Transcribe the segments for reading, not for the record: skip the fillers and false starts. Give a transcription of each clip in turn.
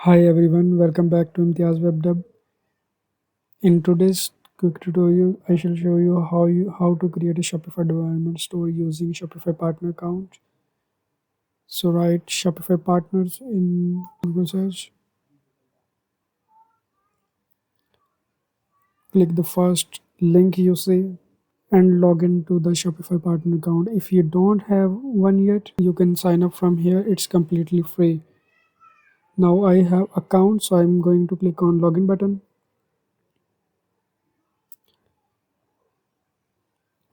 Hi everyone, welcome back to Imtiaz Web Dub. In today's quick tutorial, I shall show you how to create a Shopify development store using Shopify Partner account. So write Shopify Partners in Google search. Click the first link you see and log into the Shopify Partner account. If you don't have one yet, you can sign up from here. It's completely free. Now I have account, so I'm going to click on login button.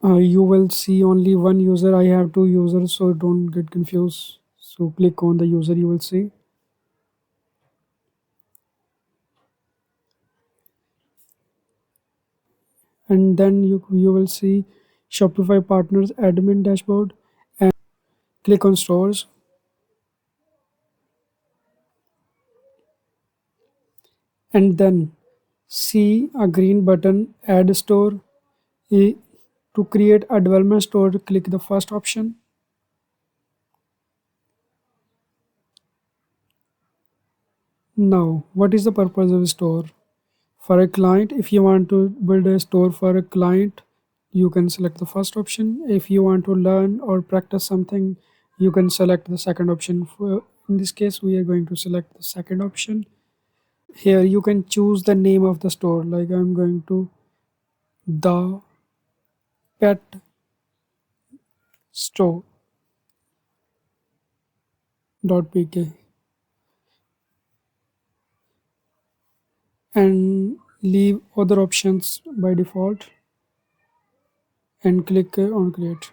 You will see only one user. I have two users, so don't get confused. So click on the user you will see, and then you will see Shopify Partners admin dashboard, and click on stores, and then see a green button add store. E- To create a development store, click the first option. Now, what is the purpose of a store? For a client, if you want to build a store for a client, you can select the first option. If you want to learn or practice something, you can select the second option. In this case, we are going to select the second option. Here you can choose the name of the store, like I'm going to the pet store.pk, and leave other options by default and click on create.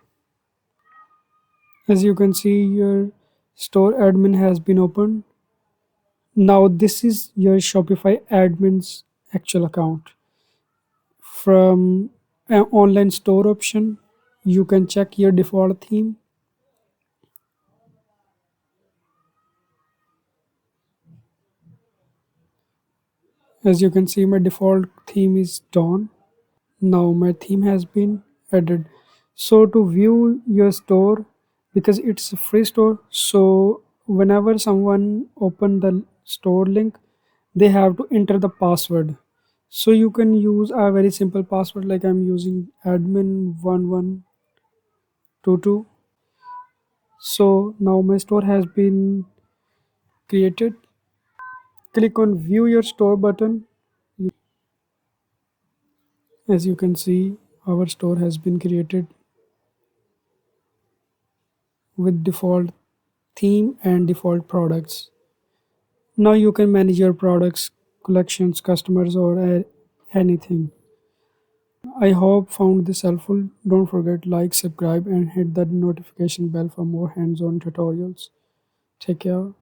As you can see, your store admin has been opened. Now this is your Shopify admin's actual account. From an online store option, you can check your default theme. As you can see, my default theme is Dawn. Now my theme has been added. So to view your store, because it's a free store, so whenever someone open the store link, they have to enter the password. So you can use a very simple password, like I'm using admin1122. So now my store has been created. Click on view your store button. As you can see, our store has been created with default theme and default products. Now you can manage your products, collections, customers, or anything. I hope found this helpful. Don't forget like, subscribe, and hit that notification bell for more hands-on tutorials. Take care.